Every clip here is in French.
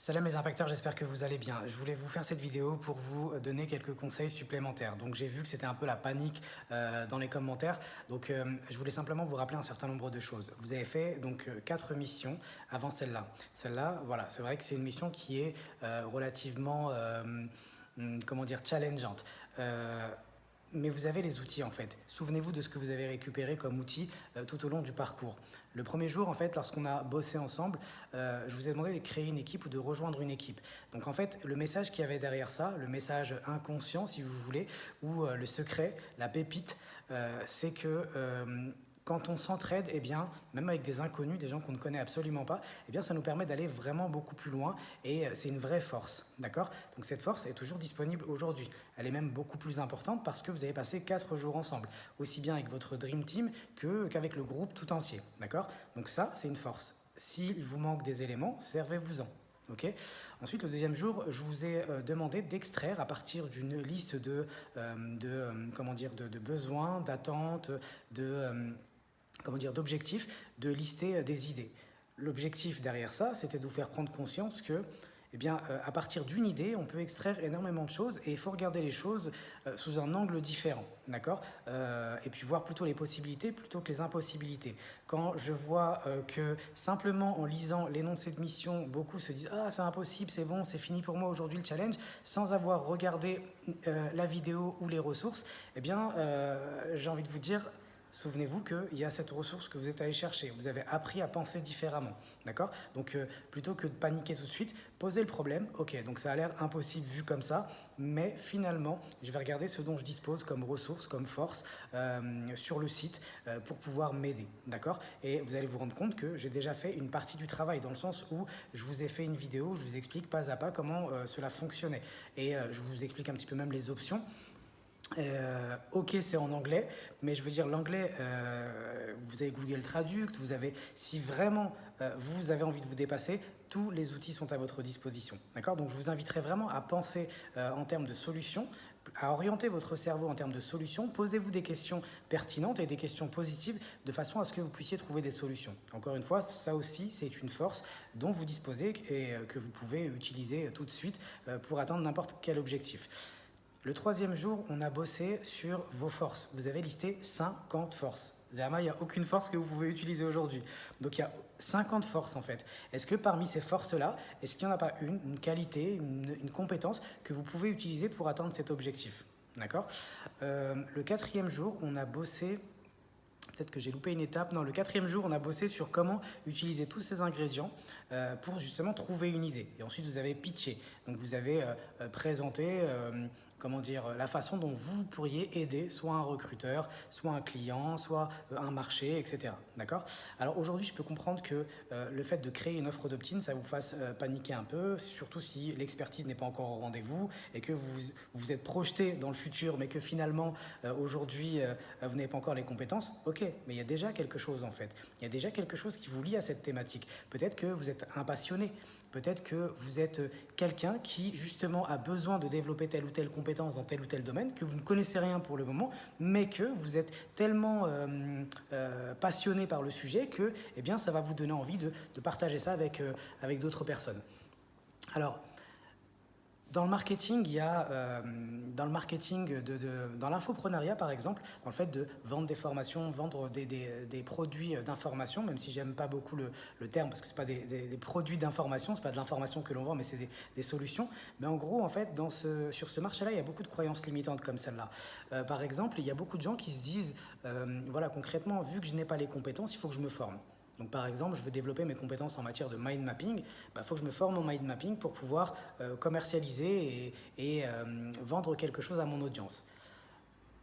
Salut mes impacteurs, j'espère que vous allez bien. Je voulais vous faire cette vidéo pour vous donner quelques conseils supplémentaires. Donc j'ai vu que c'était un peu la panique dans les commentaires. Donc je voulais simplement vous rappeler un certain nombre de choses. Vous avez fait donc 4 missions avant celle-là. Celle-là, voilà, c'est vrai que c'est une mission qui est relativement, comment dire, challengeante. Mais vous avez les outils en fait. Souvenez-vous de ce que vous avez récupéré comme outils tout au long du parcours. Le premier jour, en fait, lorsqu'on a bossé ensemble, je vous ai demandé de créer une équipe ou de rejoindre une équipe. Donc en fait, le message qu'il y avait derrière ça, le message inconscient si vous voulez, ou le secret, la pépite, c'est que quand on s'entraide, eh bien, même avec des inconnus, des gens qu'on ne connaît absolument pas, eh bien, ça nous permet d'aller vraiment beaucoup plus loin et c'est une vraie force, d'accord? Donc cette force est toujours disponible aujourd'hui. Elle est même beaucoup plus importante parce que vous avez passé 4 jours ensemble, aussi bien avec votre Dream Team qu'avec le groupe tout entier, d'accord? Donc ça, c'est une force. S'il vous manque des éléments, servez-vous-en. Okay. Ensuite, le deuxième jour, je vous ai demandé d'extraire à partir d'une liste de besoins, d'attentes, d'objectifs, de lister des idées. L'objectif derrière ça, c'était de vous faire prendre conscience que eh bien, à partir d'une idée, on peut extraire énormément de choses et il faut regarder les choses sous un angle différent, d'accord, et puis voir plutôt les possibilités plutôt que les impossibilités. Quand je vois que simplement en lisant l'énoncé de mission, beaucoup se disent « Ah, c'est impossible, c'est bon, c'est fini pour moi aujourd'hui le challenge », sans avoir regardé la vidéo ou les ressources, eh bien, j'ai envie de vous dire… Souvenez-vous qu'il y a cette ressource que vous êtes allé chercher. Vous avez appris à penser différemment. D'accord? Donc, plutôt que de paniquer tout de suite, posez le problème. Ok, donc ça a l'air impossible vu comme ça, mais finalement, je vais regarder ce dont je dispose comme ressource, comme force sur le site pour pouvoir m'aider. D'accord? Et vous allez vous rendre compte que j'ai déjà fait une partie du travail dans le sens où je vous ai fait une vidéo où je vous explique pas à pas comment cela fonctionnait. Et je vous explique un petit peu même les options. Ok, c'est en anglais, mais je veux dire l'anglais, vous avez Google Traduct, vous avez, si vraiment vous avez envie de vous dépasser, tous les outils sont à votre disposition. D'accord? Donc je vous inviterai vraiment à penser en termes de solutions, à orienter votre cerveau en termes de solutions. Posez-vous des questions pertinentes et des questions positives de façon à ce que vous puissiez trouver des solutions. Encore une fois, ça aussi, c'est une force dont vous disposez et que vous pouvez utiliser tout de suite pour atteindre n'importe quel objectif. Le troisième jour, on a bossé sur vos forces. Vous avez listé 50 forces. Zerma, il n'y a aucune force que vous pouvez utiliser aujourd'hui. Donc il y a 50 forces en fait. Est-ce que parmi ces forces-là, est-ce qu'il n'y en a pas une qualité, une compétence que vous pouvez utiliser pour atteindre cet objectif? D'accord. Le quatrième jour, on a bossé… Peut-être que j'ai loupé une étape. Non, le quatrième jour, on a bossé sur comment utiliser tous ces ingrédients pour justement trouver une idée. Et ensuite, vous avez pitché. Donc, vous avez présenté comment dire, la façon dont vous pourriez aider soit un recruteur, soit un client, soit un marché, etc. D'accord? Alors aujourd'hui, je peux comprendre que le fait de créer une offre d'opt-in, ça vous fasse paniquer un peu, surtout si l'expertise n'est pas encore au rendez-vous et que vous vous êtes projeté dans le futur, mais que finalement, aujourd'hui, vous n'avez pas encore les compétences. Ok, mais il y a déjà quelque chose en fait. Il y a déjà quelque chose qui vous lie à cette thématique. Peut-être que vous êtes un passionné. Peut-être que vous êtes quelqu'un qui justement a besoin de développer telle ou telle compétence dans tel ou tel domaine, que vous ne connaissez rien pour le moment, mais que vous êtes tellement passionné par le sujet que eh bien, ça va vous donner envie de partager ça avec d'autres personnes. Alors, dans le marketing, il y a dans le marketing, dans l'infoprenariat par exemple, dans le fait de vendre des formations, vendre des produits d'information, même si j'aime pas beaucoup le terme parce que c'est pas des produits d'information, c'est pas de l'information que l'on vend, mais c'est des solutions. Mais en gros, en fait, sur ce marché-là, il y a beaucoup de croyances limitantes comme celle-là. Par exemple, il y a beaucoup de gens qui se disent, voilà, concrètement, vu que je n'ai pas les compétences, il faut que je me forme. Donc par exemple, je veux développer mes compétences en matière de mind mapping, faut que je me forme en mind mapping pour pouvoir commercialiser et vendre quelque chose à mon audience.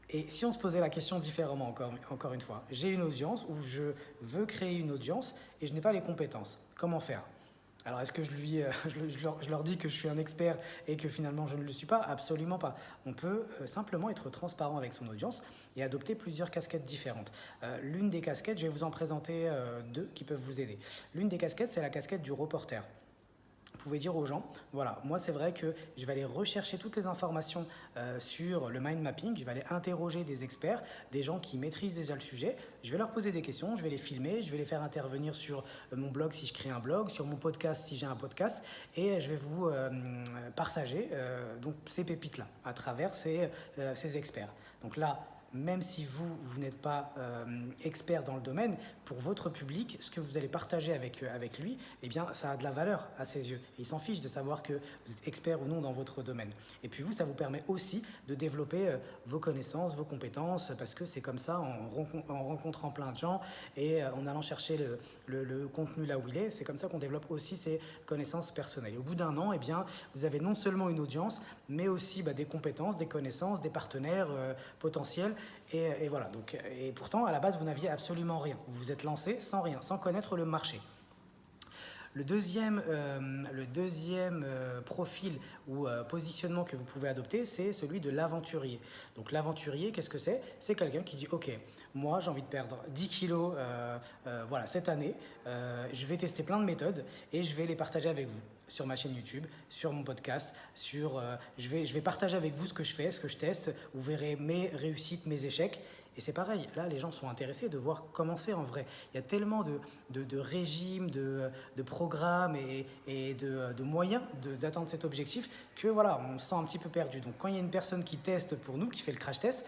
Et si on se posait la question différemment, encore une fois, j'ai une audience où je veux créer une audience et je n'ai pas les compétences. Comment faire? Alors est-ce que je leur dis que je suis un expert et que finalement je ne le suis pas? Absolument pas. On peut simplement être transparent avec son audience et adopter plusieurs casquettes différentes. L'une des casquettes, je vais vous en présenter deux qui peuvent vous aider. L'une des casquettes, c'est la casquette du reporter. Vous pouvez dire aux gens, voilà, moi c'est vrai que je vais aller rechercher toutes les informations sur le mind mapping, je vais aller interroger des experts, des gens qui maîtrisent déjà le sujet, je vais leur poser des questions, je vais les filmer, je vais les faire intervenir sur mon blog si je crée un blog, sur mon podcast si j'ai un podcast, et je vais vous partager donc ces pépites-là à travers ces experts. Donc là, même si vous n'êtes pas expert dans le domaine, pour votre public, ce que vous allez partager avec lui, eh bien, ça a de la valeur à ses yeux. Et il s'en fiche de savoir que vous êtes expert ou non dans votre domaine. Et puis vous, ça vous permet aussi de développer vos connaissances, vos compétences, parce que c'est comme ça, en rencontrant plein de gens et en allant chercher le contenu là où il est, c'est comme ça qu'on développe aussi ses connaissances personnelles. Et au bout d'un an, eh bien, vous avez non seulement une audience, mais aussi des compétences, des connaissances, des partenaires potentiels. Et voilà, donc, et pourtant, à la base, vous n'aviez absolument rien. Vous vous êtes lancé sans rien, sans connaître le marché. Le deuxième profil ou positionnement que vous pouvez adopter, c'est celui de l'aventurier. Donc l'aventurier, qu'est-ce que c'est? C'est quelqu'un qui dit, ok, moi j'ai envie de perdre 10 kilos voilà, cette année, je vais tester plein de méthodes et je vais les partager avec vous sur ma chaîne YouTube, sur mon podcast, je vais partager avec vous ce que je fais, ce que je teste, vous verrez mes réussites, mes échecs. Et c'est pareil, là les gens sont intéressés de voir comment c'est en vrai. Il y a tellement de régimes, de programmes et de moyens d'atteindre cet objectif que voilà, on se sent un petit peu perdu. Donc quand il y a une personne qui teste pour nous, qui fait le crash test,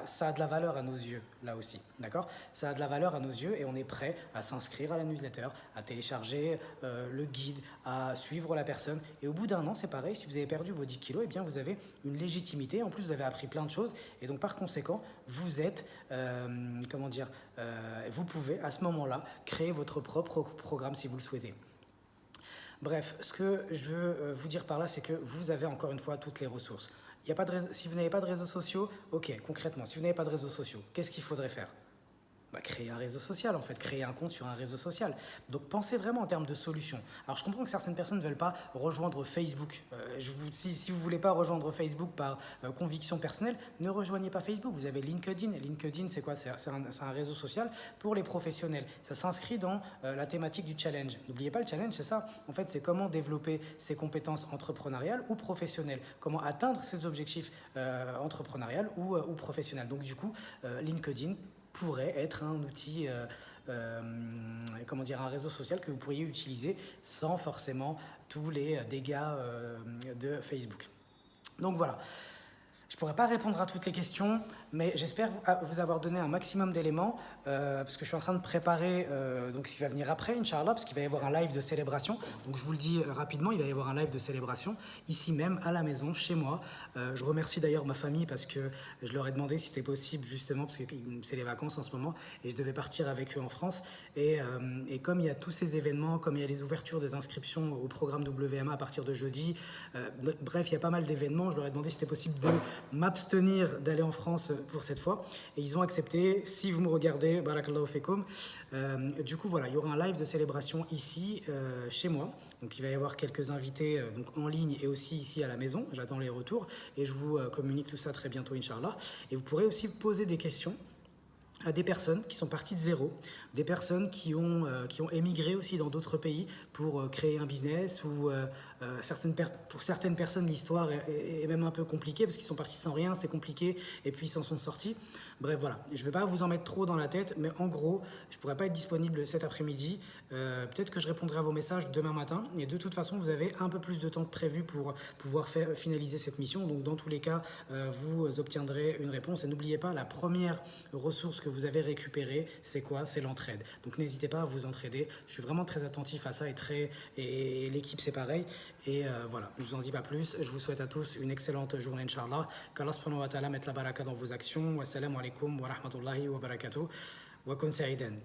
ça a de la valeur à nos yeux, là aussi, d'accord? Ça a de la valeur à nos yeux et on est prêt à s'inscrire à la newsletter, à télécharger le guide, à suivre la personne. Et au bout d'un an, c'est pareil, si vous avez perdu vos 10 kilos, eh bien vous avez une légitimité, en plus vous avez appris plein de choses et donc par conséquent, vous êtes, vous pouvez à ce moment-là créer votre propre programme si vous le souhaitez. Bref, ce que je veux vous dire par là, c'est que vous avez encore une fois toutes les ressources. Si vous n'avez pas de réseaux sociaux, ok, concrètement, si vous n'avez pas de réseaux sociaux, qu'est-ce qu'il faudrait faire? Créer un réseau social en fait, créer un compte sur un réseau social. Donc pensez vraiment en termes de solutions. Alors je comprends que certaines personnes ne veulent pas rejoindre Facebook. Si vous ne voulez pas rejoindre Facebook par conviction personnelle, ne rejoignez pas Facebook. Vous avez LinkedIn. LinkedIn c'est quoi? C'est un réseau social pour les professionnels. Ça s'inscrit dans la thématique du challenge. N'oubliez pas le challenge, c'est ça. En fait, c'est comment développer ses compétences entrepreneuriales ou professionnelles. Comment atteindre ses objectifs entrepreneuriales ou professionnels. Donc du coup, LinkedIn pourrait être un outil, un réseau social que vous pourriez utiliser sans forcément tous les dégâts de Facebook. Donc voilà. Je ne pourrais pas répondre à toutes les questions, mais j'espère vous avoir donné un maximum d'éléments parce que je suis en train de préparer donc ce qui va venir après, Inch'Allah, parce qu'il va y avoir un live de célébration. Donc je vous le dis rapidement, il va y avoir un live de célébration ici même, à la maison, chez moi. Je remercie d'ailleurs ma famille parce que je leur ai demandé si c'était possible justement, parce que c'est les vacances en ce moment et je devais partir avec eux en France. Et comme il y a tous ces événements, comme il y a les ouvertures des inscriptions au programme WMA à partir de jeudi, bref, il y a pas mal d'événements, je leur ai demandé si c'était possible de m'abstenir d'aller en France pour cette fois et ils ont accepté. Si vous me regardez, barakallahu fekoum, du coup voilà, il y aura un live de célébration ici chez moi, donc il va y avoir quelques invités donc en ligne et aussi ici à la maison. J'attends les retours et je vous communique tout ça très bientôt, Inch'Allah. Et vous pourrez aussi poser des questions à des personnes qui sont parties de zéro, des personnes qui ont émigré aussi dans d'autres pays pour créer un business ou pour certaines personnes l'histoire est même un peu compliquée parce qu'ils sont partis sans rien, c'était compliqué et puis ils s'en sont sortis. Bref voilà, je ne vais pas vous en mettre trop dans la tête, mais en gros, je ne pourrai pas être disponible cet après-midi. Peut-être que je répondrai à vos messages demain matin et de toute façon, vous avez un peu plus de temps que prévu pour pouvoir finaliser cette mission. Donc dans tous les cas, vous obtiendrez une réponse et n'oubliez pas, la première ressource que vous avez récupérée, c'est quoi? C'est l'entraide. Donc n'hésitez pas à vous entraider. Je suis vraiment très attentif à ça et l'équipe c'est pareil. Et voilà, je vous en dis pas plus. Je vous souhaite à tous une excellente journée, Inch'Allah. Qu'Allah subhanahu wa ta'ala mette la baraka dans vos actions. Wassalamu alaikum wa rahmatullahi wa barakatuh. Wa kun sa'idan.